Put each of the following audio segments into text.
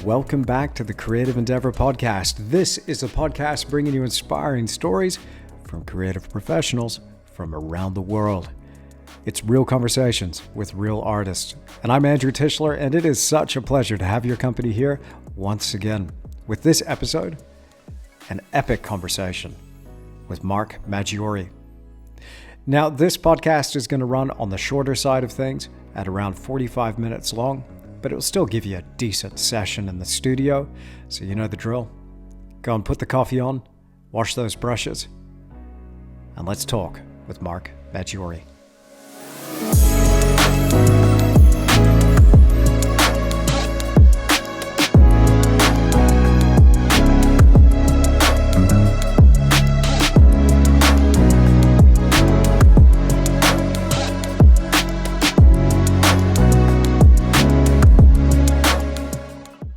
welcome back to the Creative Endeavor Podcast. This is a podcast bringing you inspiring stories from creative professionals from around the world. It's real conversations with real artists. And I'm Andrew Tischler, and it is such a pleasure to have your company here once again with this episode, an epic conversation with Mark Maggiori. Now, this podcast is going to run on the shorter side of things at around 45 minutes long, but it'll still give you a decent session in the studio, so you know the drill. Go and put the coffee on, wash those brushes, and let's talk with Mark Maggiori.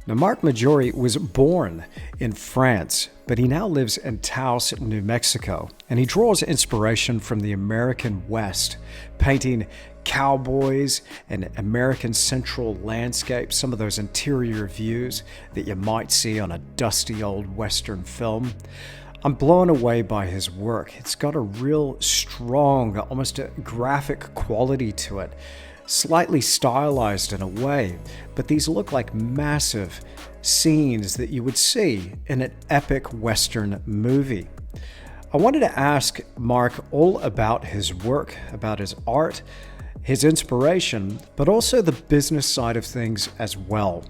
Now, Mark Maggiori was born in France, but he now lives in Taos, New Mexico, and he draws inspiration from the American West, painting cowboys and American central landscapes, some of those interior views that you might see on a dusty old Western film. I'm blown away by his work. It's got a real strong, almost a graphic quality to it. Slightly stylized in a way, but these look like massive scenes that you would see in an epic Western movie. I wanted to ask Mark all about his work, about his art, his inspiration, but also the business side of things as well.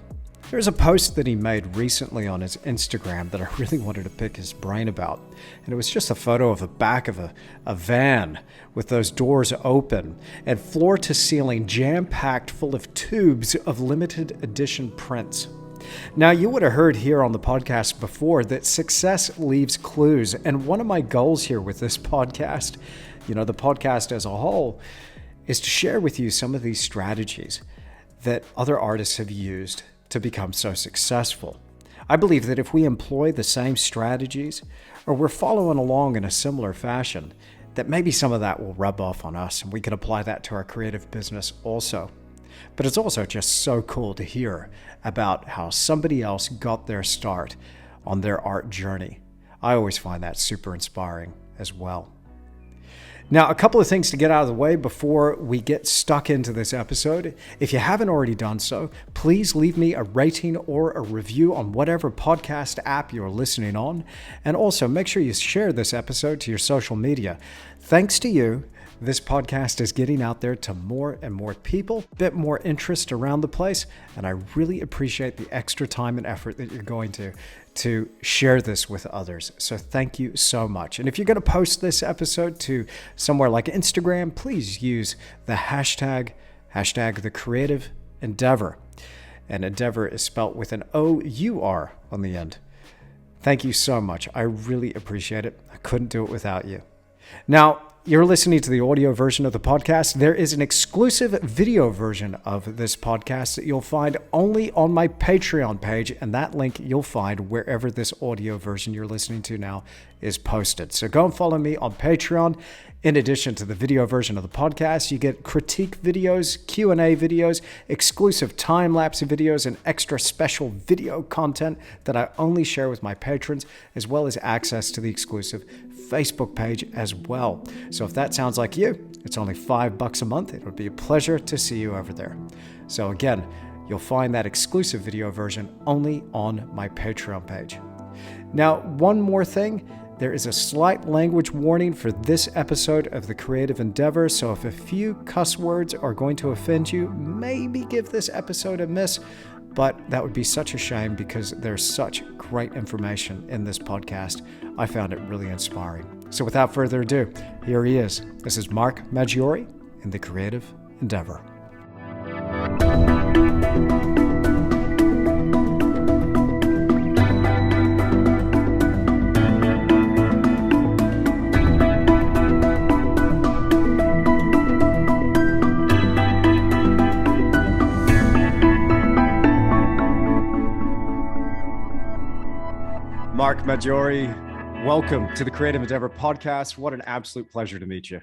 There's a post that he made recently on his Instagram that I really wanted to pick his brain about. And it was just a photo of the back of a van with those doors open and floor to ceiling jam-packed full of tubes of limited edition prints. Now, you would have heard here on the podcast before that success leaves clues. And one of my goals here with this podcast, the podcast as a whole, is to share with you some of these strategies that other artists have used to become so successful. I believe that if we employ the same strategies, or we're following along in a similar fashion, that maybe some of that will rub off on us and we can apply that to our creative business also. But it's also just so cool to hear about how somebody else got their start on their art journey. I always find that super inspiring as well. Now, a couple of things to get out of the way before we get stuck into this episode. If you haven't already done so, please leave me a rating or a review on whatever podcast app you're listening on. And also make sure you share this episode to your social media. Thanks to you, this podcast is getting out there to more and more people, a bit more interest around the place, and I really appreciate the extra time and effort that you're going to share this with others. So thank you so much. And if you're going to post this episode to somewhere like Instagram, please use the hashtag the Creative Endeavor. And Endeavor is spelt with an O-U-R on the end. Thank you so much. I really appreciate it. I couldn't do it without you. Now, you're listening to the audio version of the podcast. There is an exclusive video version of this podcast that you'll find only on my Patreon page, and that link you'll find wherever this audio version you're listening to now is posted. So go and follow me on Patreon. In addition to the video version of the podcast, you get critique videos, Q&A videos, exclusive time-lapse videos, and extra special video content that I only share with my patrons, as well as access to the exclusive Facebook page as well. So if that sounds like you, it's only $5 a month. It would be a pleasure to see you over there. So again, you'll find that exclusive video version only on my Patreon page. Now, one more thing. There is a slight language warning for this episode of The Creative Endeavor, so if a few cuss words are going to offend you, maybe give this episode a miss, but that would be such a shame because there's such great information in this podcast. I found it really inspiring. So without further ado, here he is. This is Mark Maggiori in The Creative Endeavor. Mark Maggiori, welcome to the Creative Endeavor Podcast. What an absolute pleasure to meet you.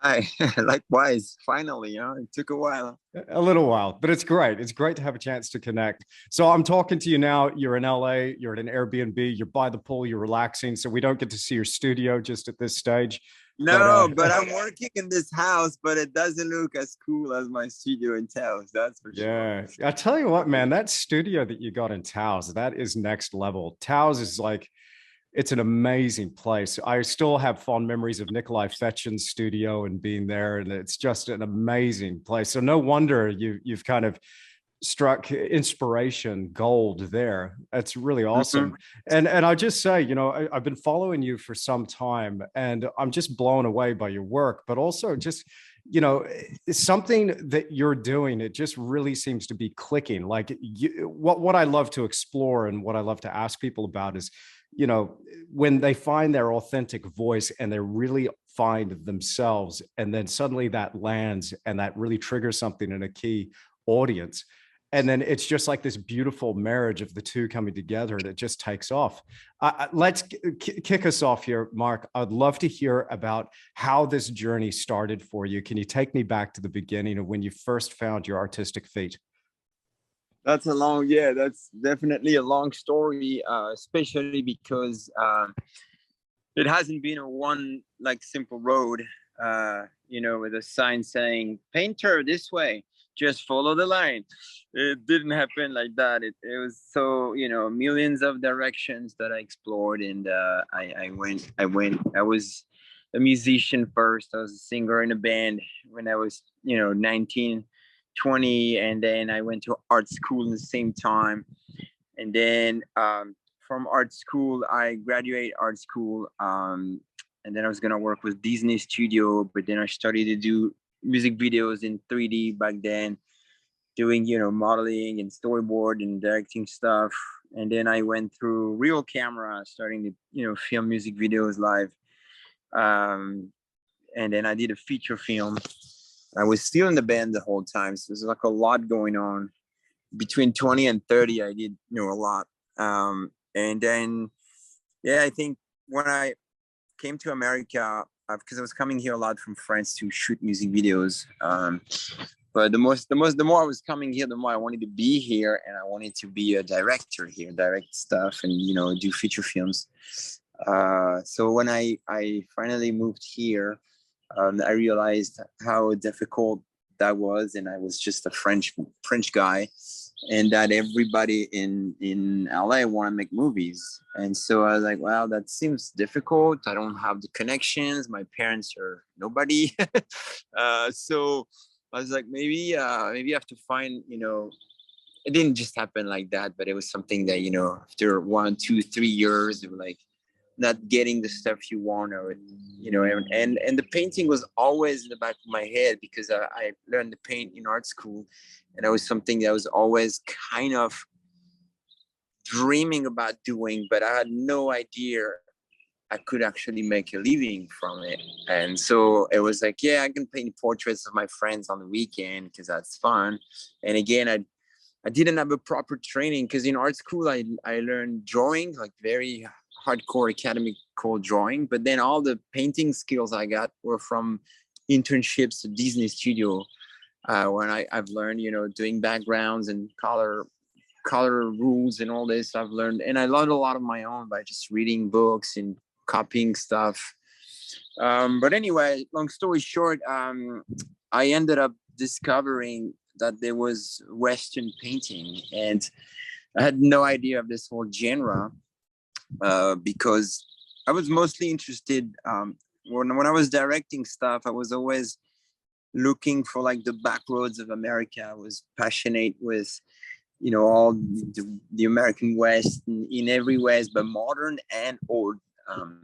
Hi, likewise. Finally, it took a while. A little while, but it's great. It's great to have a chance to connect. So I'm talking to you now. You're in LA, you're at an Airbnb, you're by the pool, you're relaxing. So we don't get to see your studio just at this stage. But No, but I'm working in this house, but it doesn't look as cool as my studio in Taos, that's for sure. yeah, I tell you what, man, that studio that you got in Taos, that is next level. Taos is like, it's an amazing place. I still have fond memories of Nikolai Fetchin's studio and being there, and it's just an amazing place. So no wonder you've kind of struck inspiration gold there. That's really awesome. Mhm. And I'll just say, I've been following you for some time, and I'm just blown away by your work, but also just something that you're doing, it just really seems to be clicking. Like what I love to explore and what I love to ask people about is, when they find their authentic voice and they really find themselves, and then suddenly that lands and that really triggers something in a key audience, and then it's just like this beautiful marriage of the two coming together, and it just takes off. Let's kick us off here, Mark. I'd love to hear about how this journey started for you. Can you take me back to the beginning of when you first found your artistic feet? Yeah, that's definitely a long story, especially because it hasn't been a one like simple road, with a sign saying painter this way, just follow the line. It didn't happen like that. It was so, millions of directions that I explored, and I was a musician first. I was a singer in a band when I was, 19, 20, and then I went to art school at the same time. And then from art school, I graduated art school, and then I was gonna work with Disney Studio. But then I started to do music videos in 3D back then, doing modeling and storyboard and directing stuff. And then I went through real camera, starting to film music videos live. Um, and then I did a feature film. I was still in the band the whole time, so there's like a lot going on. Between 20 and 30, I did a lot. And then yeah, I think when I came to America, because I was coming here a lot from France to shoot music videos. But the more I was coming here, the more I wanted to be here, and I wanted to be a director here, direct stuff, and do feature films. So when I finally moved here, I realized how difficult that was, and I was just a French guy, and that everybody in LA want to make movies. And so I was like, wow, that seems difficult. I don't have the connections. My parents are nobody. So I was like, maybe I have to find, it didn't just happen like that, but it was something that, after 1, 2, 3 years, it was like, not getting the stuff you want, or and the painting was always in the back of my head, because I learned to paint in art school, and it was something that I was always kind of dreaming about doing, but I had no idea I could actually make a living from it. And so it was like, yeah, I can paint portraits of my friends on the weekend because that's fun. And again, I didn't have a proper training, because in art school I learned drawing, like very hardcore academical drawing, but then all the painting skills I got were from internships at Disney Studio, when I've learned, doing backgrounds and color rules and all this. I've learned, and I learned a lot of my own by just reading books and copying stuff. But anyway, long story short, I ended up discovering that there was Western painting, and I had no idea of this whole genre, because I was mostly interested, when I was directing stuff. I was always looking for like the back roads of America. I was passionate with all the American West in every ways, but modern and old.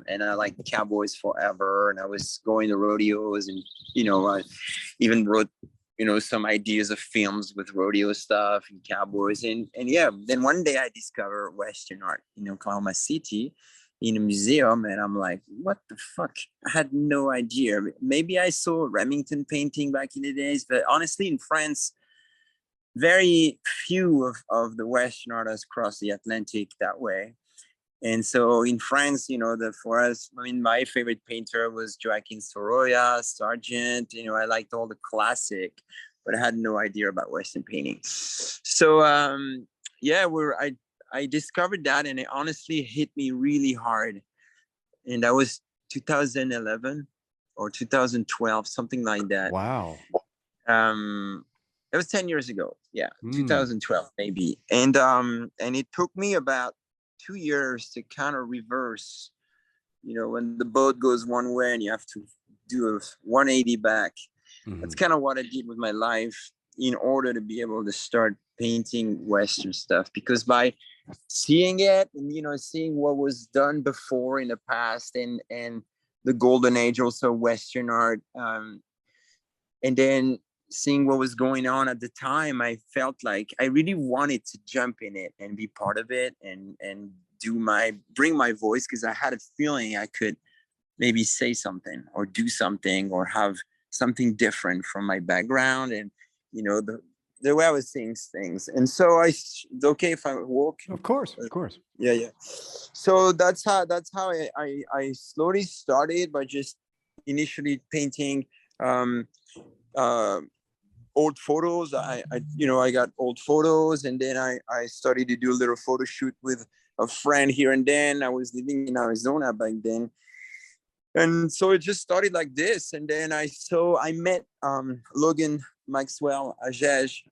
And I like cowboys forever, and I was going to rodeos, and I even wrote some ideas of films with rodeo stuff and cowboys, and yeah. Then one day I discovered Western art, Oklahoma City, in a museum, and I'm like, what the fuck? I had no idea. Maybe I saw Remington painting back in the days, but honestly, in France, very few of the Western artists cross the Atlantic that way. And so in France, for us, I mean, my favorite painter was Joaquin Sorolla, Sargent. I liked all the classic, but I had no idea about Western painting. So yeah, I discovered that, and it honestly hit me really hard. And that was 2011 or 2012, something like that. Wow. It was 10 years ago. Yeah, Mm. 2012 maybe. And it took me about 2 years to kind of reverse, when the boat goes one way and you have to do a 180 back. That's Mhm. kind of what I did with my life in order to be able to start painting Western stuff. Because by seeing it and, seeing what was done before in the past, and the golden age also Western art, and then seeing what was going on at the time, I felt like I really wanted to jump in it and be part of it, and bring my voice, because I had a feeling I could maybe say something or do something or have something different from my background, and the way I was seeing things. And so it's okay if I walk. Of course, of course. Yeah. So that's how I slowly started by just initially painting um uh old photos. I got old photos, and then I started to do a little photo shoot with a friend here and then. I was living in Arizona back then, and so it just started like this. And then I met Logan Maxwell Ajej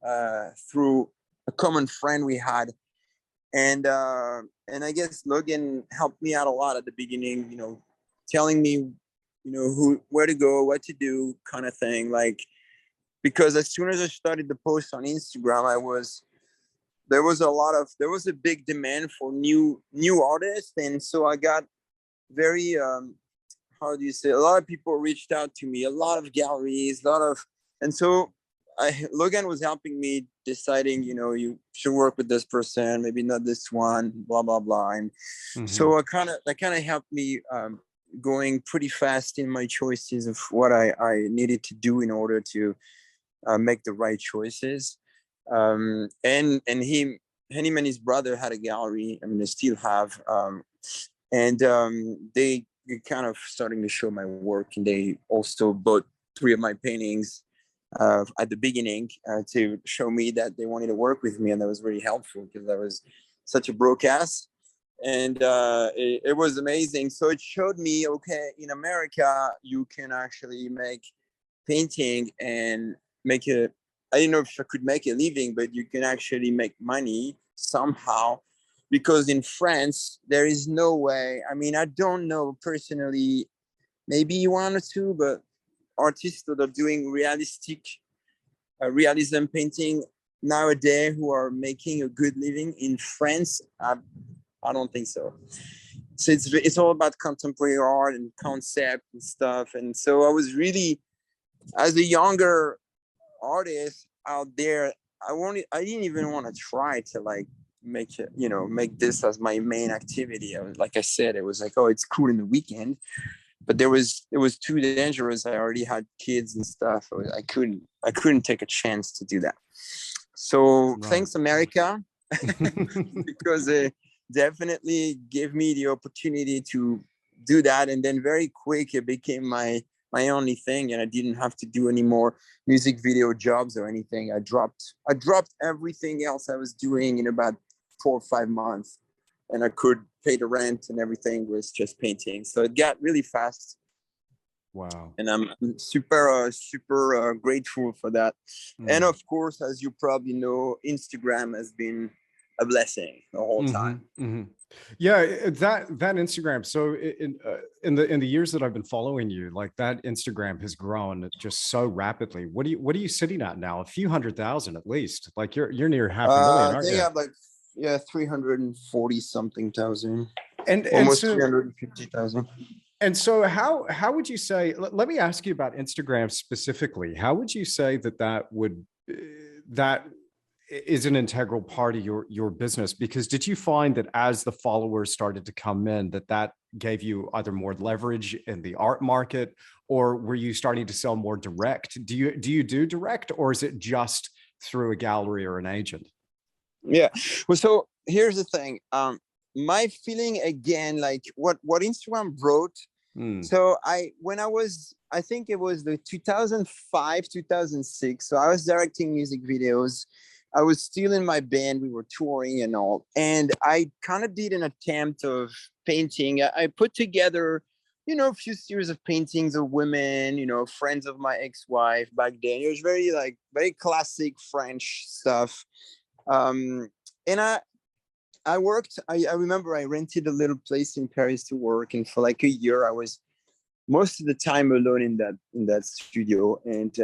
through a common friend we had, and I guess Logan helped me out a lot at the beginning, telling me, where to go, what to do, kind of thing. Like, because as soon as I started to post on Instagram, there was a big demand for new artists, and so I got very how do you say, a lot of people reached out to me, a lot of galleries, and so Logan was helping me deciding, you should work with this person, maybe not this one, blah blah blah. And Mhm. so that kind of helped me going pretty fast in my choices of what I needed to do in order to make the right choices. And him and his brother had a gallery. I mean, they still have, and they kind of starting to show my work, and they also bought 3 of my paintings at the beginning to show me that they wanted to work with me, and that was really helpful because I was such a broke ass. And it was amazing. So it showed me, okay, in America you can actually make painting and make it. I didn't know if I could make a living, but you can actually make money somehow, because in France there is no way. I mean, I don't know personally, maybe one or two, but artists that are doing realism painting nowadays who are making a good living in France, I don't think so. So it's all about contemporary art and concept and stuff. And so I was really, as a younger artist out there, I didn't even want to try to like make this as my main activity. Like I said, it was like, oh, it's cool in the weekend, but it was too dangerous. I already had kids and stuff. I couldn't take a chance to do that. So Right. thanks America, because it definitely gave me the opportunity to do that. And then very quick it became my only thing, and I didn't have to do any more music video jobs or anything. I dropped everything else I was doing in about 4 or 5 months, and I could pay the rent, and everything was just painting. So it got really fast, Wow. and I'm super grateful for that. And Mm. of course, as you probably know, Instagram has been a blessing the whole Hmm. time. Hmm. Yeah, that Instagram. So in the years that I've been following you, like that Instagram has grown just so rapidly. What are you sitting at now? A few 100,000 at least. Like you're near half a million, I aren't think you? I have like, yeah, 340 something thousand, And almost so 350,000. how would you say? Let me ask you about Instagram specifically. How would you say that is an integral part of your business? Because did you find that as the followers started to come in, that gave you either more leverage in the art market, or were you starting to sell more direct? Do you do direct, or is it just through a gallery or an agent? Yeah. Well, so here's the thing. my feeling again, like what Instagram brought. Mm. So I think it was the 2005, 2006. So I was directing music videos. I was still in my band. We were touring and all. And I kind of did an attempt of painting. I put together, a few series of paintings of women, friends of my ex-wife back then. It was very classic French stuff. Um, and I worked, I remember I rented a little place in Paris to work. And for like a year, I was most of the time alone in that studio. And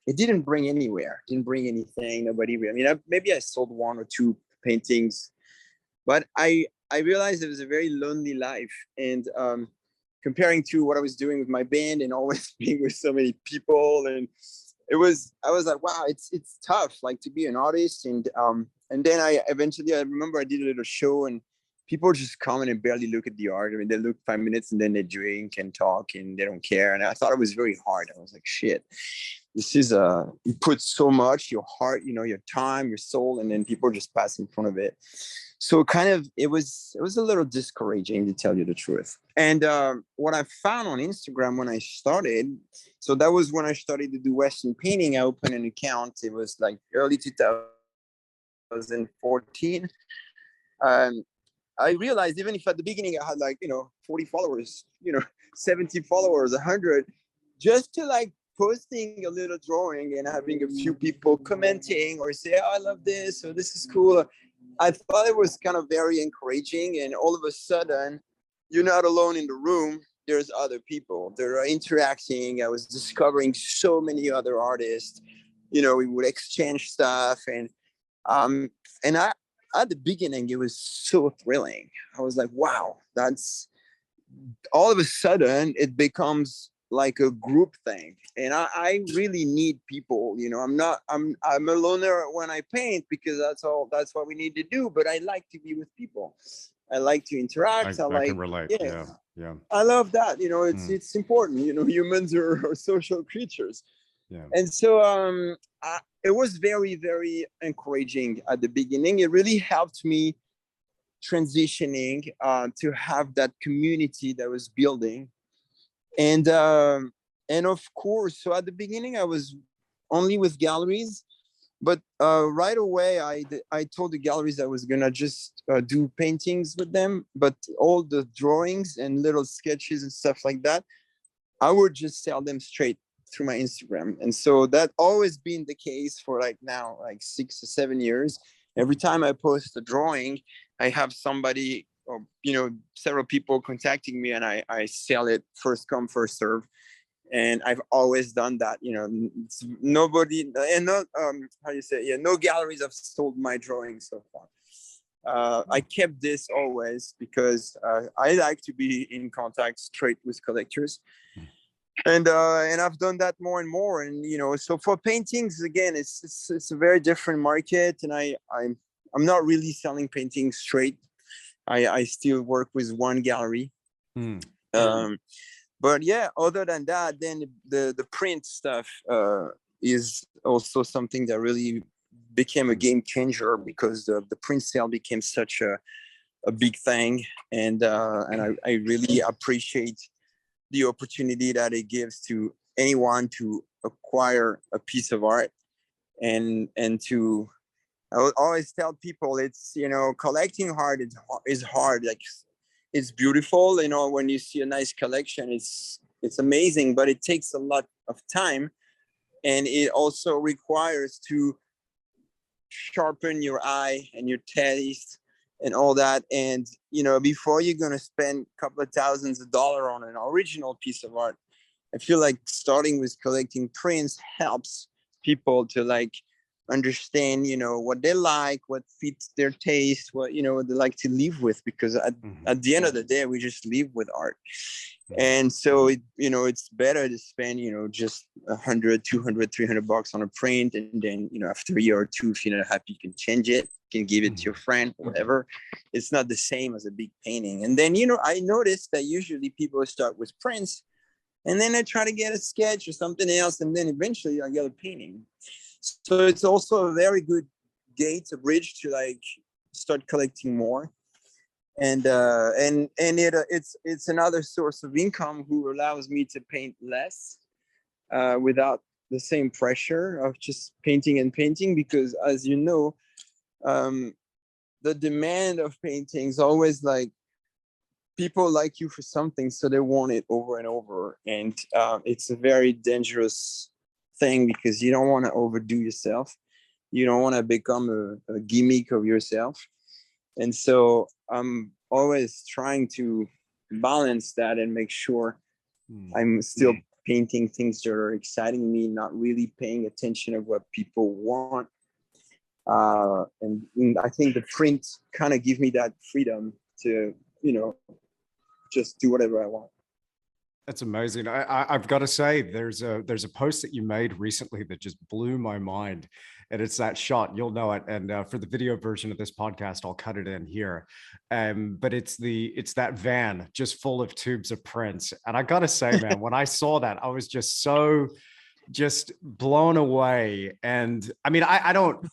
it didn't bring anywhere, didn't bring anything. Nobody, I mean, maybe I sold one or two paintings, but I realized it was a very lonely life. And comparing to what I was doing with my band and always being with so many people, and I was like, wow, it's tough, like, to be an artist. And then I remember I did a little show, and people just come in and barely look at the art. I mean, they look 5 minutes and then they drink and talk and they don't care. And I thought it was very hard. I was like, shit, this is you put so much, your heart, your time, your soul, and then people just pass in front of it. So kind of, it was a little discouraging, to tell you the truth. And what I found on Instagram when I started, so that was when I started to do Western painting. I opened an account. It was like early 2014. Um, I realized, even if at the beginning I had 40 followers, 70 followers, 100, just to like posting a little drawing and having a few people commenting or say, oh, I love this, or this is cool. I thought it was kind of very encouraging. And all of a sudden, you're not alone in the room. There's other people that are interacting. I was discovering so many other artists. We would exchange stuff. Um, and at the beginning, it was so thrilling. I was like, wow, that's, all of a sudden it becomes like a group thing. And I really need people. I'm a loner when I paint, because that's what we need to do. But I like to be with people. I like to interact. I can relate. Yeah, Yeah. Yeah. I love that. Mm. It's important. Humans are social creatures. Yeah. And so it was very, very encouraging at the beginning. It really helped me transitioning to have that community that was building. And of course, so at the beginning I was only with galleries, but right away I told the galleries I was gonna just do paintings with them, but all the drawings and little sketches and stuff like that, I would just sell them straight through my Instagram. And so that always been the case for now 6 or 7 years. Every time I post a drawing, I have somebody, or several people contacting me, and I sell it first come, first serve. And I've always done that. It's nobody, and no, how do you say, yeah, no galleries have sold my drawings so far. I kept this always because I like to be in contact straight with collectors. And I've done that more and more. And so for paintings, again, it's a very different market. And I'm not really selling paintings straight. I still work with one gallery. Mm. But yeah, other than that, then the print stuff is also something that really became a game changer, because the print sale became such a big thing. And I really appreciate the opportunity that it gives to anyone to acquire a piece of art. And to, I would always tell people, it's, collecting art is hard. Like, it's beautiful, when you see a nice collection, it's amazing, but it takes a lot of time. And it also requires to sharpen your eye and your taste and all that. And before you're going to spend a couple of thousands of dollars on an original piece of art, I feel like starting with collecting prints helps people to understand what they like, what fits their taste, what they like to live with. Because at the end of the day, we just live with art. And so it's better to spend just 100, 200, 300 bucks on a print, and then after a year or two, if you're not happy, you can change it, you can give it to your friend, whatever. It's not the same as a big painting. And then I noticed that usually people start with prints, and then I try to get a sketch or something else, and then eventually I get a painting. So it's also a very good gate, a bridge to start collecting more. it's another source of income who allows me to paint less without the same pressure of just painting and painting, because as you know, um, the demand of painting is always like people like you for something, so they want it over and over, and it's a very dangerous thing because you don't want to overdo yourself, you don't want to become a gimmick of yourself, and so I'm always trying to balance that and make sure I'm still painting things that are exciting me, not really paying attention of what people want. And I think the print kind of give me that freedom to, just do whatever I want. That's amazing. I've got to say, there's a post that you made recently that just blew my mind, and it's that shot. You'll know it. And for the video version of this podcast, I'll cut it in here. But it's that van just full of tubes of prints. And I got to say, man, when I saw that, I was just blown away. And I mean, I don't.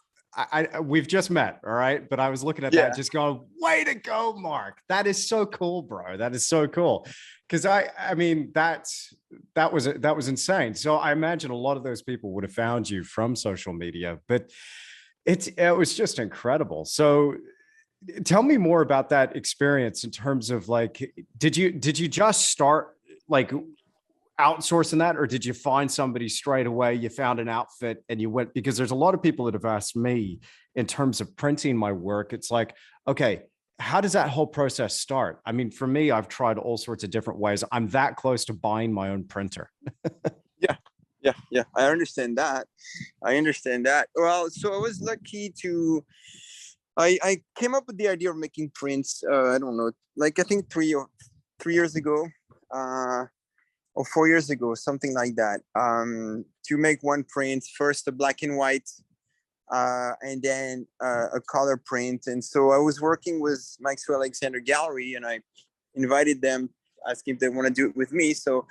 We've just met, all right, but I was looking at that just going, way to go, Mark. That is so cool, bro. That is so cool. Because I mean, that was insane. So I imagine a lot of those people would have found you from social media, but it was just incredible. So tell me more about that experience in terms of like, did you just start like outsourcing that, or did you find somebody straight away? You found an outfit and you went, because there's a lot of people that have asked me in terms of printing my work. It's like, okay, how does that whole process start? I mean, for me, I've tried all sorts of different ways. I'm that close to buying my own printer. Yeah. I understand that. Well, so I was lucky to, I came up with the idea of making prints. I don't know, like I think 3 years ago, or 4 years ago, something like that. To make one print, first a black and white, and then a color print. And so I was working with Maxwell Alexander Gallery, and I invited them, asking if they want to do it with me. So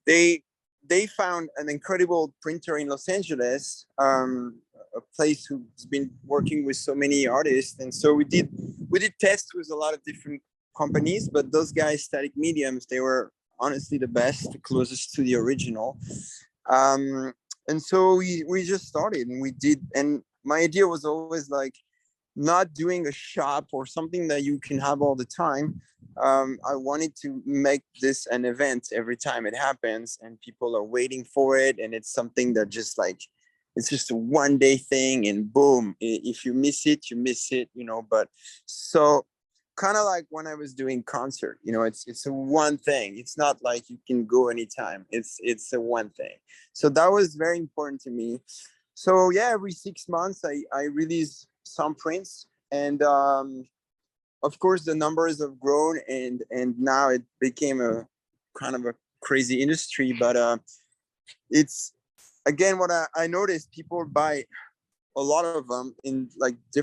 they found an incredible printer in Los Angeles, a place who's been working with so many artists. And so we did tests with a lot of different companies, but those guys, Static Mediums, they were honestly the best, the closest to the original. And so we just started and we did. And my idea was always like not doing a shop or something that you can have all the time. I wanted to make this an event every time it happens, and people are waiting for it. And it's something that just like, it's just a one day thing, and boom, if you miss it, you miss it, but so kind of like when I was doing concert, it's a one thing. It's not like you can go anytime. It's a one thing. So that was very important to me. So yeah, every 6 months I release some prints, and of course the numbers have grown, and now it became a kind of a crazy industry. But it's, again, what I noticed, people buy a lot of them in like the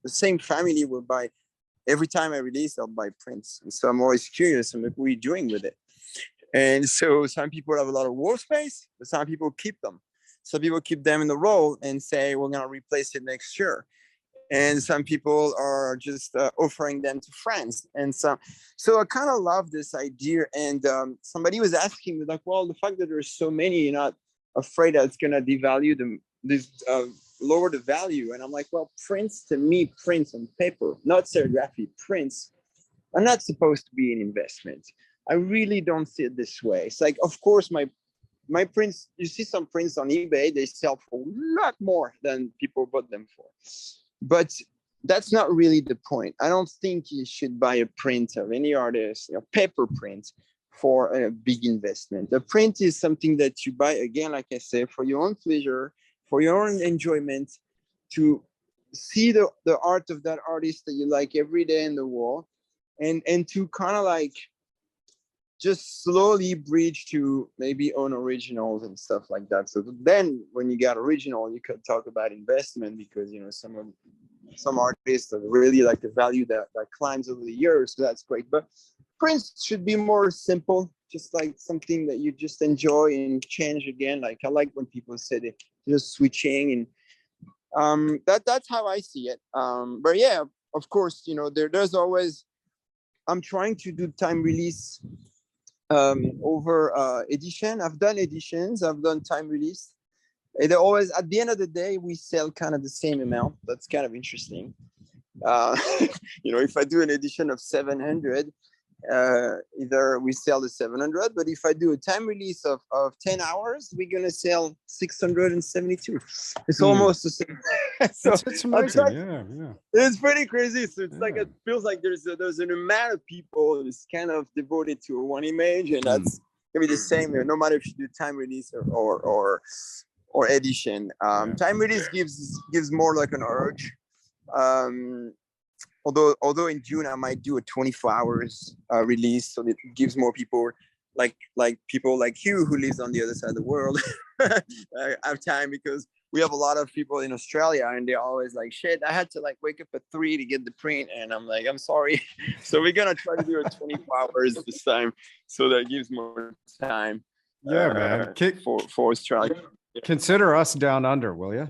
same family will buy. Every time I release, I'll buy prints. And so I'm always curious, I'm like, what are you doing with it? And so some people have a lot of wall space, but some people keep them. Some people keep them in the roll and say, we're going to replace it next year. And some people are just offering them to friends. And so I kind of love this idea. And somebody was asking me, like, well, the fact that there's so many, you're not afraid that it's going to devalue them, lower the value? And I'm like, well, prints, to me, prints on paper, not serigraphy, prints are not supposed to be an investment. I really don't see it this way. It's like, of course, my prints, you see some prints on eBay, they sell for a lot more than people bought them for. But that's not really the point. I don't think you should buy a print of any artist, a paper print, for a big investment. A print is something that you buy, again, like I said, for your own pleasure, for your own enjoyment, to see the art of that artist that you like every day in the wall, and to kind of like just slowly bridge to maybe own originals and stuff like that. So then when you got original, you could talk about investment, because some artists really like the value that climbs over the years. So that's great. But prints should be more simple, just like something that you just enjoy and change again. Like I like when people say they're just switching, and that's how I see it. But yeah, of course, there's always I'm trying to do time release over edition. I've done editions, I've done time release. And they're always, at the end of the day, we sell kind of the same amount. That's kind of interesting. Uh, if I do an edition of 700, either we sell the 700, but if I do a time release of 10 hours, we're going to sell 672. It's almost the same. So it's amazing. Yeah. It's pretty crazy. So it's like, it feels like there's an amount of people that's kind of devoted to one image, and that's going to be the same, no matter if you do time release or edition. Time release gives more like an urge. Although in June I might do a 24 hours release, so that it gives more people like people like you who lives on the other side of the world have time, because we have a lot of people in Australia and they're always like, shit, I had to like wake up at 3 to get the print, and I'm like, I'm sorry. So we're gonna try to do it 24 hours this time, so that gives more time. Man, for Australia. Consider us down under, will you?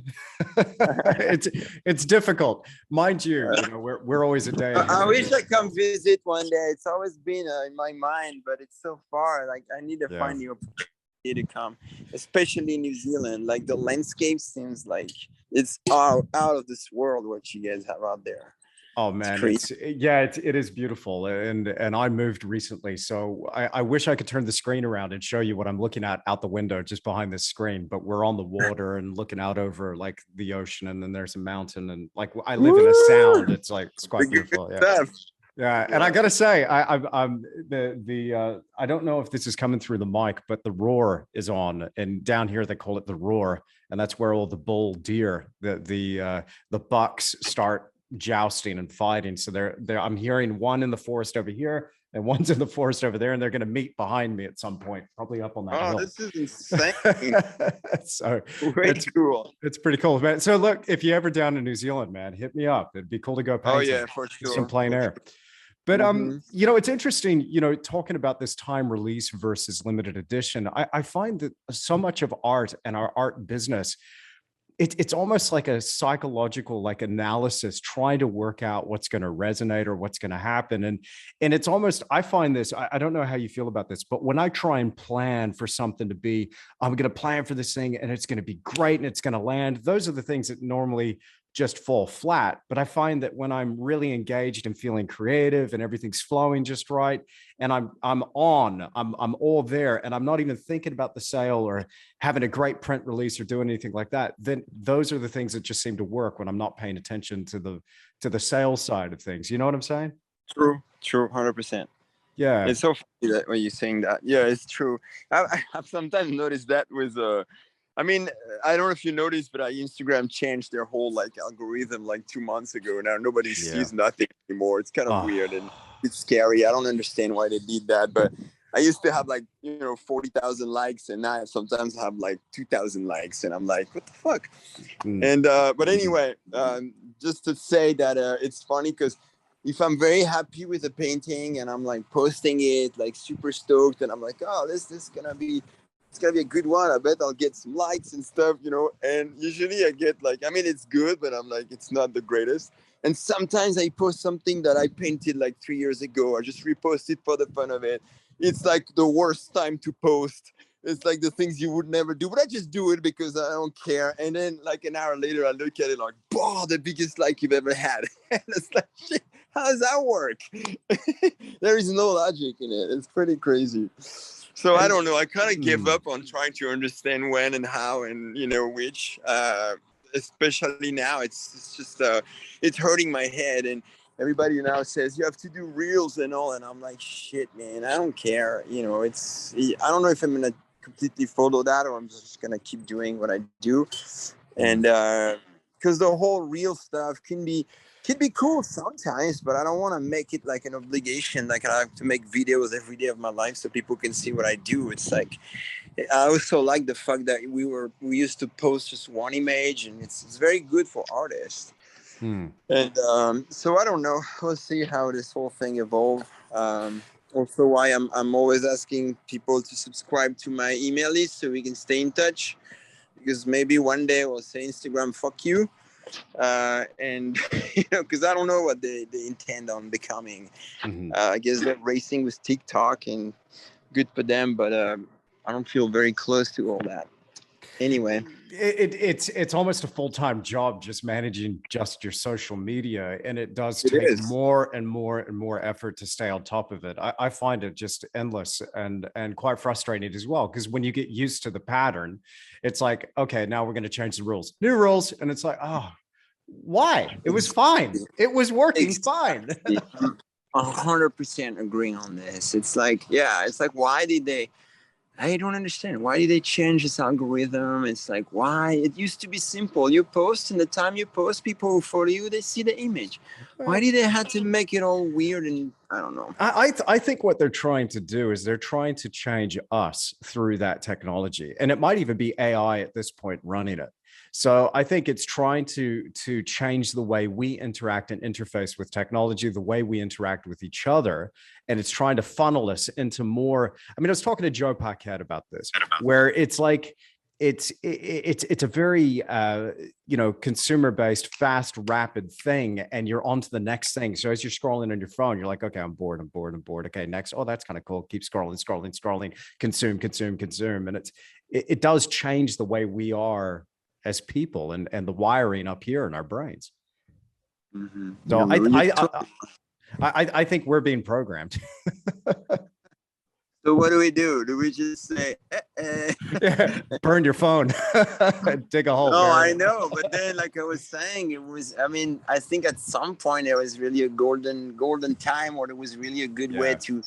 It's difficult, mind you. We're always a day ahead. I wish I come visit one day. It's always been in my mind, but it's so far. Like, I need to find the opportunity to come, especially New Zealand. Like, the landscape seems like it's out of this world what you guys have out there. Oh man, it is beautiful, and I moved recently, so I wish I could turn the screen around and show you what I'm looking at out the window just behind this screen. But we're on the water and looking out over like the ocean, and then there's a mountain, and like I live in a sound. It's quite beautiful. Yeah. And I gotta say, I'm I don't know if this is coming through the mic, but the roar is on, and down here they call it the roar, and that's where all the bull deer, the bucks start jousting and fighting. So I'm hearing one in the forest over here and one's in the forest over there, and they're going to meet behind me at some point, probably up on that hill. This is insane. So it's cool. It's pretty cool, man. So look, if you're ever down in New Zealand, man, hit me up. It'd be cool to go paint for sure. Some plein air. But it's interesting, talking about this time release versus limited edition. I find that so much of art and our art business, it's almost like a psychological analysis, trying to work out what's going to resonate or what's going to happen. And it's almost, I find this, I don't know how you feel about this, but when I try and plan for something to be, I'm going to plan for this thing and it's going to be great and it's going to land. Those are the things that normally just fall flat. But I find that when I'm really engaged and feeling creative and everything's flowing just right, and I'm all there, and I'm not even thinking about the sale or having a great print release or doing anything like that, then those are the things that just seem to work when I'm not paying attention to the sales side of things. You know what I'm saying? True, 100%. Yeah, it's so funny that when you're saying that. Yeah, it's true. I've sometimes noticed that with I mean, I don't know if you noticed, but Instagram changed their whole algorithm 2 months ago. Now nobody sees nothing anymore. It's kind of weird and it's scary. I don't understand why they did that, but I used to have 40,000 likes, and now I sometimes have 2,000 likes, and I'm like, what the fuck? And but anyway, just to say that it's funny because if I'm very happy with a painting and I'm posting it super stoked, and I'm like, oh, this is gonna be. It's gonna be a good one. I bet I'll get some likes and stuff, and usually I get it's good, but I'm it's not the greatest. And sometimes I post something that I painted 3 years ago. I just repost it for the fun of it. It's the worst time to post. It's the things you would never do, but I just do it because I don't care. And then an hour later, I look at it the biggest like you've ever had. And it's shit, how does that work? There is no logic in it. It's pretty crazy. So I don't know. I kind of give up on trying to understand when and how and which. Especially now, it's just it's hurting my head. And everybody now says you have to do reels and all, and I'm like, shit, man, I don't care. I don't know if I'm gonna completely follow that or I'm just gonna keep doing what I do. And because the whole reel stuff can be cool sometimes, but I don't want to make it an obligation. I have to make videos every day of my life so people can see what I do. It's I also like the fact that we used to post just one image, and it's very good for artists. And so I don't know. We'll see how this whole thing evolves. Also, why I'm always asking people to subscribe to my email list so we can stay in touch. Because maybe one day we'll say, Instagram, fuck you. And because I don't know what they intend on becoming. Mhm. I guess they're racing with TikTok, and good for them, but I don't feel very close to all that. Anyway, It's almost a full-time job just managing just your social media, and it does it take is. more and more and more effort to stay on top of it. I find it just endless and quite frustrating as well, because when you get used to the pattern, it's like, okay, now we're going to change the rules, new rules, and it's like, oh, why? It was fine, it was working fine. Exactly. 100% agreeing on this. It's like, yeah, it's like, why did they? I don't understand. Why did they change this algorithm? It's like, why? It used to be simple. You post, and the time you post, people who follow you, they see the image. Why did they have to make it all weird? And I don't know. I think what they're trying to do is they're trying to change us through that technology, and it might even be AI at this point running it. So I think it's trying to change the way we interact and interface with technology, the way we interact with each other, and it's trying to funnel us into more. I mean, I was talking to Joe Paquette about this, where it's like it's a very consumer based, fast, rapid thing, and you're on to the next thing. So as you're scrolling on your phone, you're like, okay, I'm bored. Okay, next. Oh, that's kind of cool. Keep scrolling, consume, and it does change the way we are as people and the wiring up here in our brains. Mm-hmm. So I think we're being programmed. So what do we do? Do we just say, Yeah, burn your phone, dig a hole? No, I know, but then, like I was saying, it was. I mean, I think at some point there was really a golden time, or there was really a good way to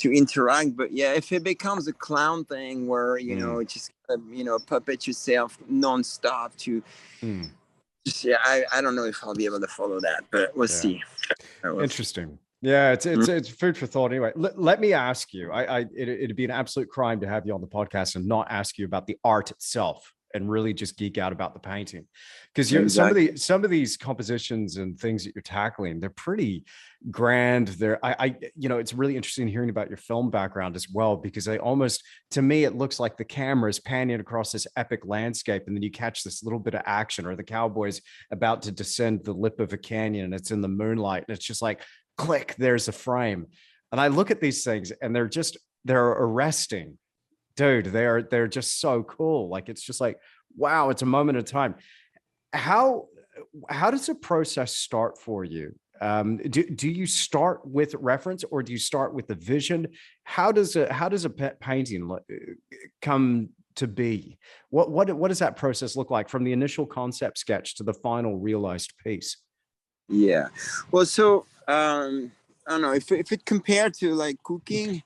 interact. But yeah, if it becomes a clown thing where just puppet yourself nonstop to, yeah, I don't know if I'll be able to follow that, but we'll see. Interesting. Yeah, it's food for thought. Anyway, let me ask you. It'd be an absolute crime to have you on the podcast and not ask you about the art itself and really just geek out about the painting, because some of these compositions and things that you're tackling, they're pretty grand. It's really interesting hearing about your film background as well, because to me, it looks like the camera is panning across this epic landscape, and then you catch this little bit of action, or the cowboys about to descend the lip of a canyon, and it's in the moonlight, and it's just like, click, there's a frame. And I look at these things and they're arresting, dude. They're just so cool. Like, it's just like, wow, it's a moment of time. How does the process start for you? Do you start with reference, or do you start with the vision? How does a painting come to be? What does that process look like from the initial concept sketch to the final realized piece? Yeah, well, so I don't know if it compared to like cooking,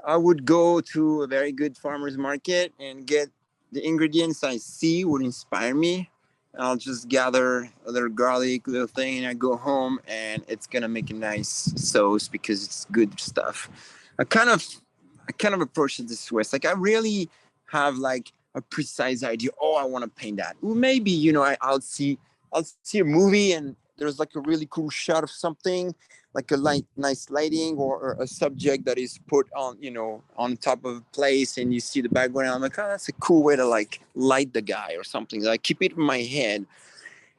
I would go to a very good farmer's market and get the ingredients I see would inspire me. And I'll just gather a little garlic, little thing, and I go home and it's gonna make a nice sauce because it's good stuff. I kind of approach it this way. It's like I really have like a precise idea. Oh, I want to paint that. Or maybe I'll see a movie and there's like a really cool shot of something, like a nice lighting, or a subject that is put on on top of a place, and you see the background. I'm like, oh, that's a cool way to like light the guy or something. I keep it in my head,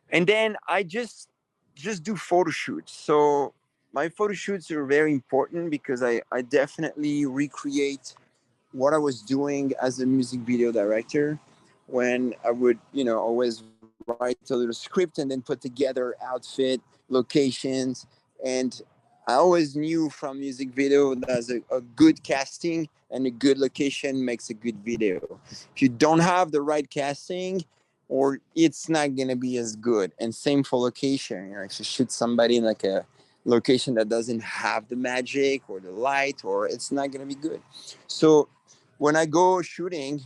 and then I just do photo shoots. So my photo shoots are very important because I definitely recreate what I was doing as a music video director, when I would always write a little script and then put together outfit, locations. And I always knew from music video that a good casting and a good location makes a good video. If you don't have the right casting, or it's not gonna be as good. And same for location. If you shoot somebody in like a location that doesn't have the magic or the light, or it's not gonna be good. So when I go shooting,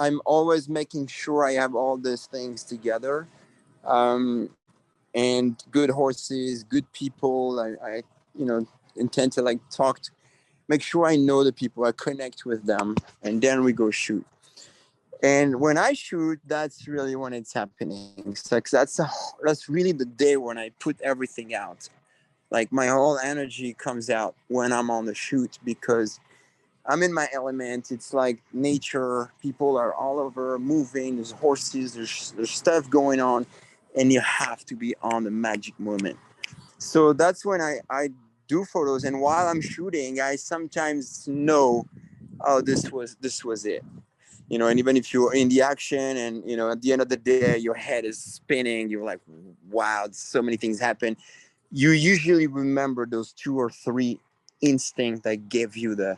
I'm always making sure I have all these things together, and good horses, good people. I intend to like make sure I know the people, I connect with them, and then we go shoot. And when I shoot, that's really when it's happening. So that's really the day when I put everything out. Like my whole energy comes out when I'm on the shoot, because I'm in my element. It's like nature. People are all over moving. There's horses. There's stuff going on, and you have to be on the magic moment. So that's when I do photos, and while I'm shooting, I sometimes know, oh, this was it. And even if you're in the action, and at the end of the day your head is spinning, you're like, wow, so many things happen. You usually remember those 2 or 3 instincts that give you the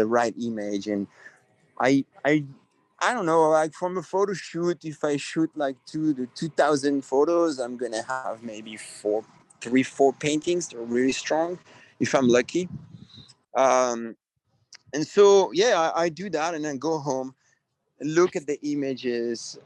right image. And I don't know, like from a photo shoot, if I shoot like 2,000 photos, I'm gonna have maybe 4 paintings that are really strong, if I'm lucky. Um, and so yeah, I do that, and then go home, look at the images.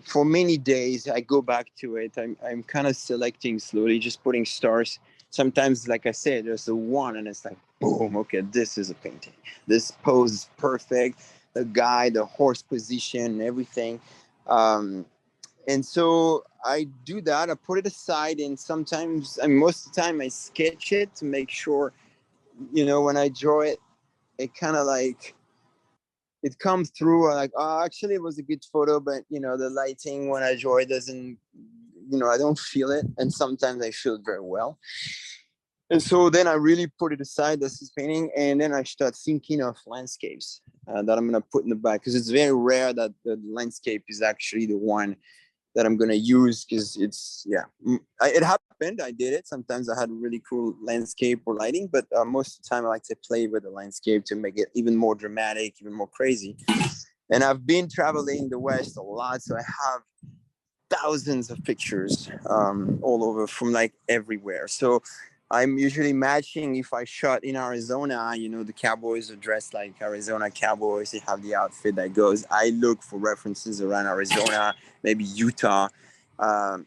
For many days I go back to it. I'm kind of selecting slowly, just putting stars. Sometimes, like I said, there's a one and it's like, boom, okay, this is a painting. This pose is perfect. The guy, the horse position, everything. um, and so I do that, I put it aside, and sometimes, I mean, most of the time I sketch it to make sure, when I draw it, it kind of like, it comes through, like, oh, actually it was a good photo, but the lighting when I draw it doesn't, I don't feel it, and sometimes I feel it very well. And so then I really put it aside, this is painting, and then I start thinking of landscapes that I'm going to put in the back, because it's very rare that the landscape is actually the one that I'm going to use, because it's, yeah, it happened, I did it. Sometimes I had really cool landscape or lighting, but most of the time I like to play with the landscape to make it even more dramatic, even more crazy. And I've been traveling the West a lot, so I have thousands of pictures all over, from like everywhere. So I'm usually matching. If I shot in Arizona, the cowboys are dressed like Arizona cowboys. They have the outfit that goes. I look for references around Arizona, maybe Utah. Um,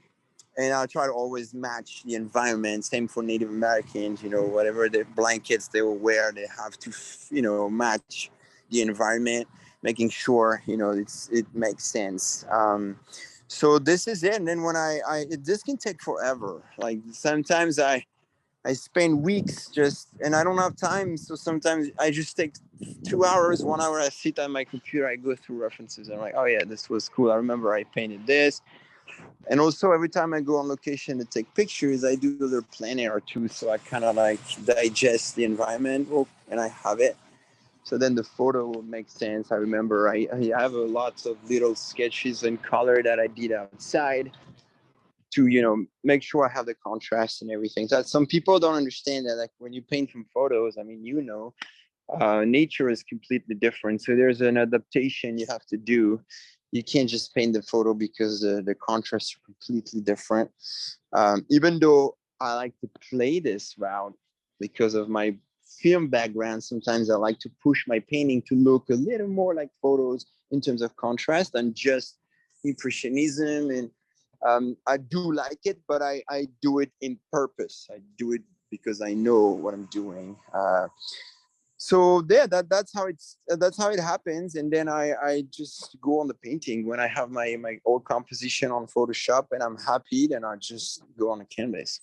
and I try to always match the environment. Same for Native Americans, whatever the blankets they will wear, they have to, match the environment, making sure, it makes sense. So this is it. And then when this can take forever. Like sometimes I spend weeks just, and I don't have time. So sometimes I just take 2 hours, 1 hour. I sit on my computer, I go through references. I'm like, oh yeah, this was cool. I remember I painted this. And also every time I go on location to take pictures, I do a little plein air too. So I kind of like digest the environment, and I have it. So then the photo will make sense. I remember I have lots of little sketches in color that I did outside to, make sure I have the contrast and everything. So some people don't understand that, like when you paint from photos, I mean, nature is completely different. So there's an adaptation you have to do. You can't just paint the photo because the contrasts are completely different. Even though I like to play this route because of my film background, sometimes I like to push my painting to look a little more like photos in terms of contrast than just impressionism. And I do like it, but I do it in purpose. I do it because I know what I'm doing. So yeah, that's how it happens. And then I just go on the painting when I have my old composition on Photoshop and I'm happy, then I just go on a canvas.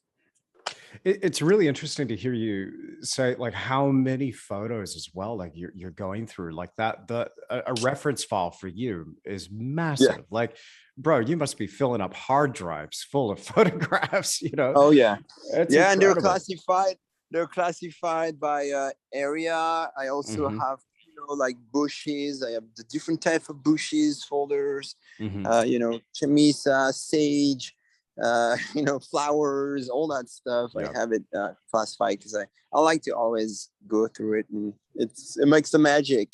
It's really interesting to hear you say like how many photos as well, like you're going through like that. A reference file for you is Yeah. massive. Like, bro, you must be filling up hard drives full of photographs. Oh yeah. It's Yeah, and incredible. they're classified by area. I also Hmm. have, like bushes. I have the different type of bushes folders, Hmm. chamisa, sage, flowers, all that stuff. I Yeah. have it classified because I like to always go through it, and it makes the magic.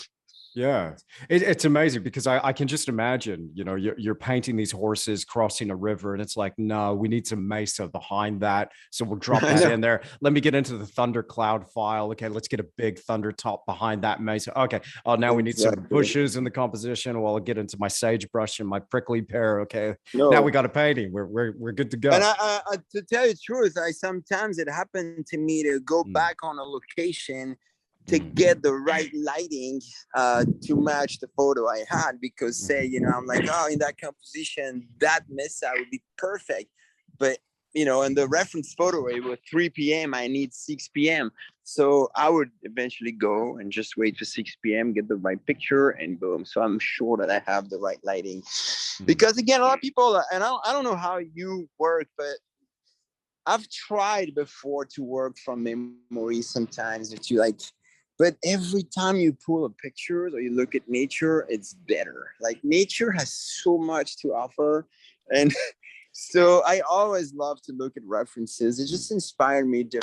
Yeah, it's amazing because I can just imagine, you're painting these horses crossing a river, and it's like, no, we need some mesa behind that. So we'll drop I that know. in there. Let me get into the thundercloud file. Okay, let's get a big thunder top behind that mesa. Okay, oh, now we need some Exactly. bushes in the composition. Well, I'll get into my sagebrush and my prickly pear. Okay, now we No. got a painting. We're good to And go. to tell you the truth, I sometimes it happened to me to go Mm, back on a location to mm, get the right lighting to match the photo I had. Because say, mhm. I'm like, oh, in that composition, that mesa would be perfect. But in the reference photo, it was 3 p.m. I need 6 p.m. So I would eventually go and just wait for 6 p.m., get the right picture, and boom. So I'm sure that I have the right lighting. Because again, a lot of people, and I don't know how you work, but I've tried before to work from memory sometimes that you like, but every time you pull a picture or you look at nature, it's better. Like nature has so much to offer. And so I always love to look at references. It just inspired me to,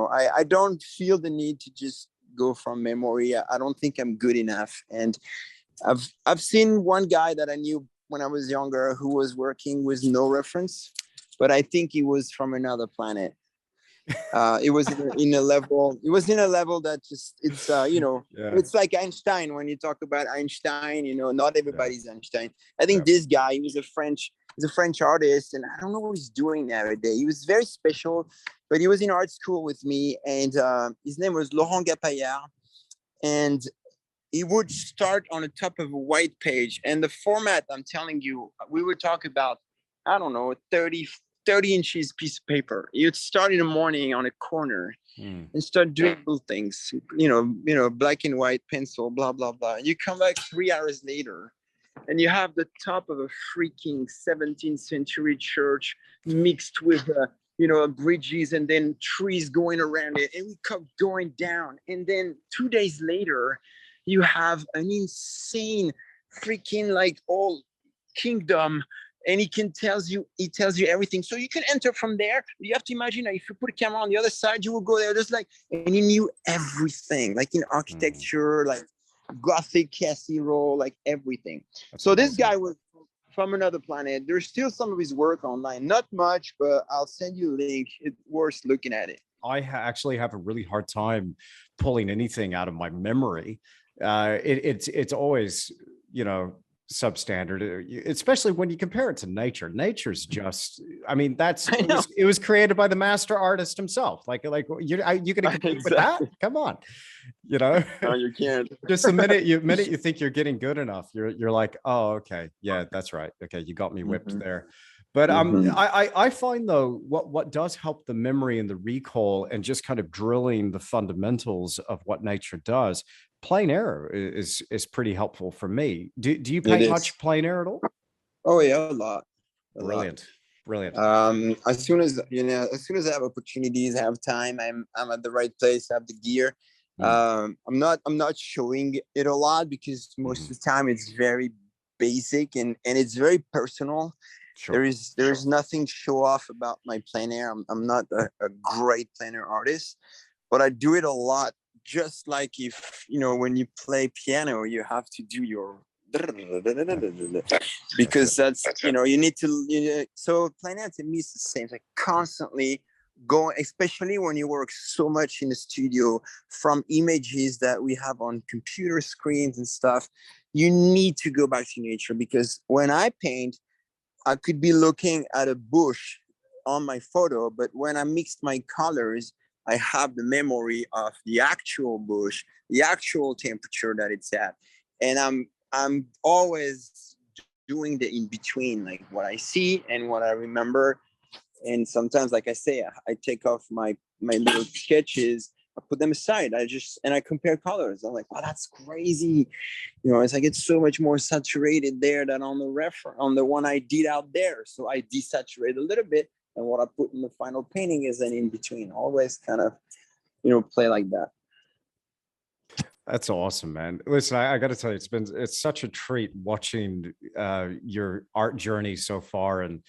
I don't feel the need to just go from memory. I don't think I'm good enough. And I've seen one guy that I knew when I was younger who was working with no reference, but I think he was from another planet. It was in a level. It was in a level that just Yeah. it's like Einstein. When you talk about Einstein, not Yeah. everybody's Einstein. I think Yeah. this guy, he's a French artist, and I don't know what he's doing nowadays. He was very special, but he was in art school with me, and his name was Laurent Gapayard, and he would start on the top of a white page, and the format, I'm telling you, we would talk about, I don't know, 30 inches piece of paper. You'd start in the morning on a corner and start doing little things, black and white pencil, blah, blah, blah. You come back 3 hours later and you have the top of a freaking 17th century church mixed with bridges and then trees going around it, and we kept going down, and then 2 days later you have an insane freaking like old kingdom, and he tells you everything, so you can enter from there. You have to imagine that if you put a camera on the other side, you will go there. There's like, and he knew everything, like in architecture, like Gothic casserole, like everything. That's So this amazing. guy was from another planet. There's still some of his work online, not much, but I'll send you a link. It's worth looking at it. I actually have a really hard time pulling anything out of my memory. It's always, substandard, especially when you compare it to nature. Nature's just, I mean, I know. it was created by the master artist himself. You gonna compete with that? Exactly. Come on, you know. No, you can't. Just the minute you think you're getting good enough, you're like, oh, okay, yeah, that's right. Okay, you got me whipped there. But I find though what does help the memory and the recall and just kind of drilling the fundamentals of what nature does, plein air is pretty helpful for me. Do you It paint is. much plein air at all? Oh yeah, a lot, a lot. Brilliant, brilliant. As soon as I have opportunities, I have time, I'm at the right place, I have the gear. Mm, I'm not showing it a lot because most of the time it's very basic, and it's very personal. sure. There's nothing show off about my plein air. I'm not a great plein air artist, but I do it a lot. Just like if when you play piano, you have to do your because that's you need to so plein air to me is the same. It's like constantly going, especially when you work so much in the studio from images that we have on computer screens and stuff. You need to go back to nature, because when I paint, I could be looking at a bush on my photo, but when I mixed my colors, I have the memory of the actual bush, the actual temperature that it's at, and I'm always doing the in between, like what I see and what I remember. And sometimes, like I say, I take off my little sketches, I put them aside. I compare colors. I'm like, wow, that's crazy. It's like it's so much more saturated there than on the one I did out there. So I desaturate a little bit, and what I put in the final painting is an in between. Always kind of play like that. That's awesome, man. Listen, I got to tell you, it's such a treat watching your art journey so far, and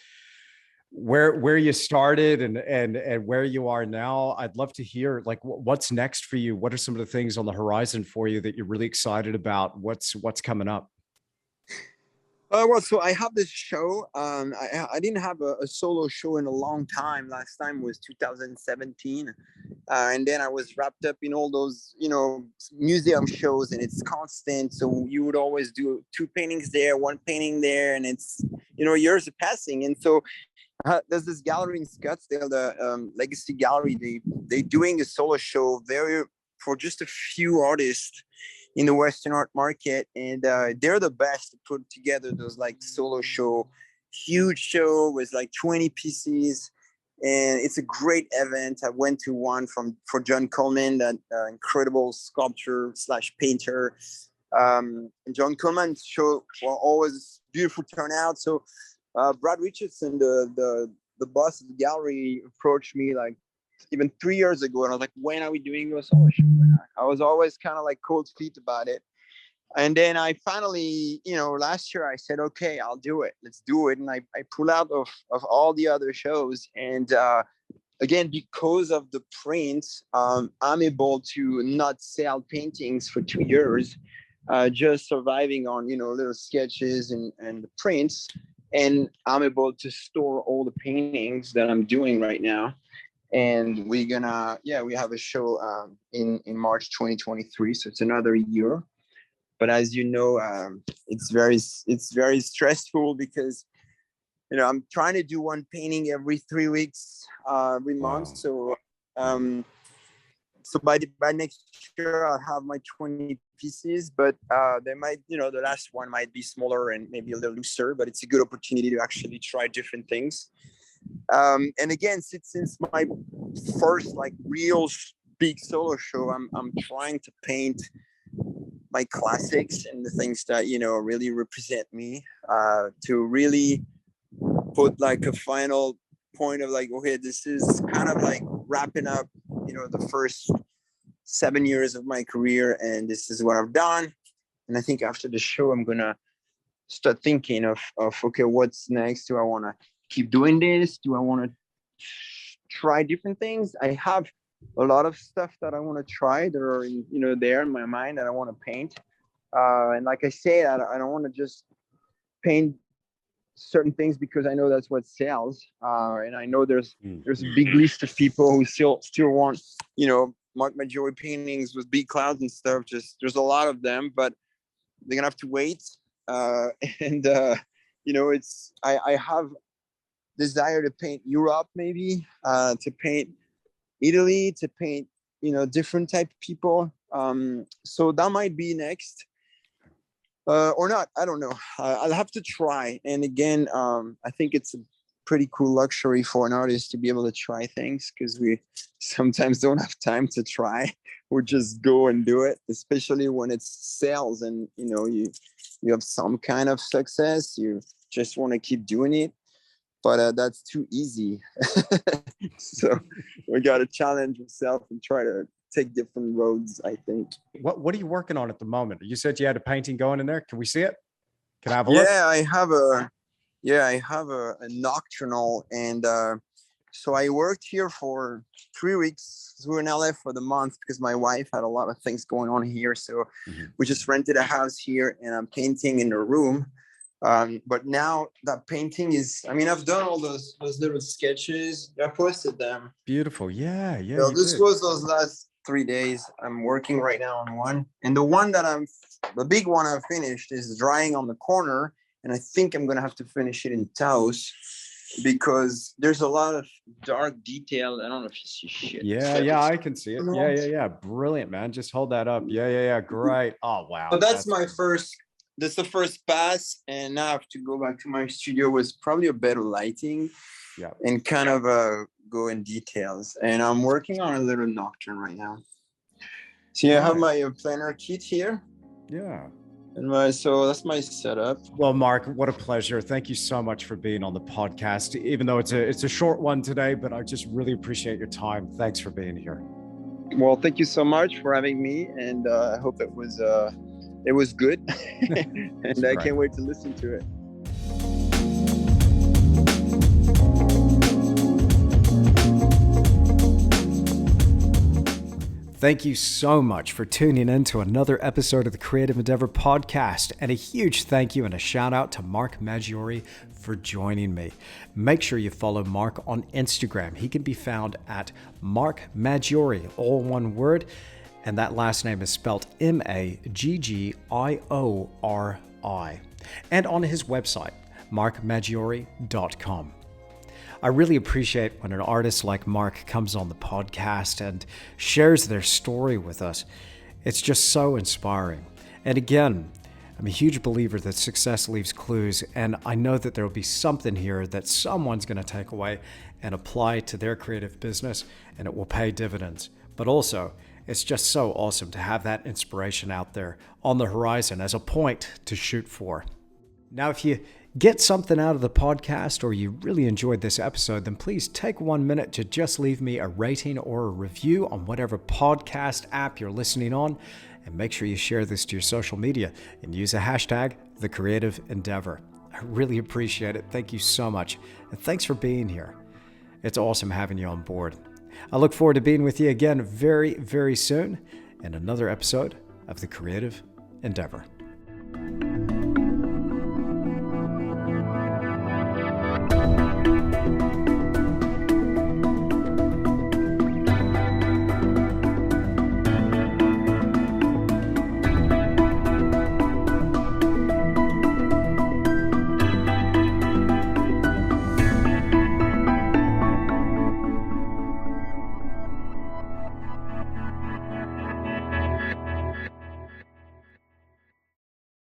where you started and where you are now. I'd love to hear like what's next for you. What are some of the things on the horizon for you that you're really excited about? What's coming up? Well, so I have this show. I didn't have a solo show in a long time. Last time was 2017, and then I was wrapped up in all those museum shows, and it's constant. So you would always do 2 paintings there, 1 painting there, and it's years are passing. And so there's this gallery in Scottsdale, the Legacy Gallery. They doing a solo show for just a few artists in the Western art market, and they're the best to put together those like solo show, huge show with like 20 pieces. and it's a great event. I went to one for John Coleman, that incredible sculptor slash painter. And John Coleman's show were always beautiful turnout. So Brad Richardson, the boss of the gallery, approached me like even 3 years ago, and I was like, "When are we doing a solo show?" And I was always kind of like cold feet about it. And then I finally, last year I said, okay, I'll do it. Let's do it. And I pull out of all the other shows. And again, because of the prints, I'm able to not sell paintings for 2 years, just surviving on, little sketches and the prints. And I'm able to store all the paintings that I'm doing right now. And we have a show in March 2023. So it's another year. But as you know, it's very stressful because, I'm trying to do one painting every 3 weeks, every month. Wow. So by next year, I'll have my 20 pieces, but they might, the last one might be smaller and maybe a little looser, but it's a good opportunity to actually try different things. And again, since my first like real big solo show, I'm trying to paint my classics and the things that really represent me, to really put like a final point of like, okay, this is kind of like wrapping up the first 7 years of my career, and this is what I've done. And I think after the show I'm gonna start thinking of okay, what's next? Do I want to keep doing this? Do I want to try different things? I have a lot of stuff that I want to try that are there in my mind that I want to paint. And like I said, I don't want to just paint certain things because I know that's what sells. And I know there's a big list of people who still want, Mark Maggiori paintings with big clouds and stuff. Just there's a lot of them, but they're gonna have to wait. It's I have desire to paint Europe, maybe to paint Italy, to paint different type of people. So that might be next. Or not, I don't know. I'll have to try. And again, I think it's a pretty cool luxury for an artist to be able to try things, because we sometimes don't have time to try. We just go and do it, especially when it's sales and you have some kind of success. You just want to keep doing it, but that's too easy. So we got to challenge yourself and try to take different roads, I think. What are you working on at the moment? You said you had a painting going in there. Can we see it? Can I have a look? Yeah, I have a nocturnal, and so I worked here for 3 weeks. We were in LA for the month because my wife had a lot of things going on here. So we just rented a house here, and I'm painting in the room. But now that painting is, I've done all those little sketches. I posted them. Beautiful. Yeah. So this was those last 3 days. I'm working right now on one. And the big one I finished is drying on the corner. And I think I'm going to have to finish it in Taos because there's a lot of dark detail. I don't know if you see shit. Yeah, I can see it. Yeah. Brilliant, man. Just hold that up. Yeah. Great. Oh, wow. So that's the first pass. And now I have to go back to my studio with probably a better lighting and kind of go in details. And I'm working on a little nocturne right now. So I have my planner kit here. Yeah. And so that's my setup. Well, Mark, what a pleasure. Thank you so much for being on the podcast, even though it's a short one today, but I just really appreciate your time. Thanks for being here. Well, thank you so much for having me. And I hope it was good. And I can't wait to listen to it. Thank you so much for tuning in to another episode of the Creative Endeavor podcast, and a huge thank you and a shout out to Mark Maggiori for joining me. Make sure you follow Mark on Instagram. He can be found at Mark Maggiori, all one word, and that last name is spelled Maggiori, and on his website, markmaggiori.com. I really appreciate when an artist like Mark comes on the podcast and shares their story with us. It's just so inspiring. And again, I'm a huge believer that success leaves clues, and I know that there will be something here that someone's going to take away and apply to their creative business, and it will pay dividends. But also, it's just so awesome to have that inspiration out there on the horizon as a point to shoot for. Now, if you get something out of the podcast or you really enjoyed this episode, then please take 1 minute to just leave me a rating or a review on whatever podcast app you're listening on. And make sure you share this to your social media and use a hashtag, #TheCreativeEndeavor. I really appreciate it. Thank you so much. And thanks for being here. It's awesome having you on board. I look forward to being with you again very, very soon in another episode of The Creative Endeavor.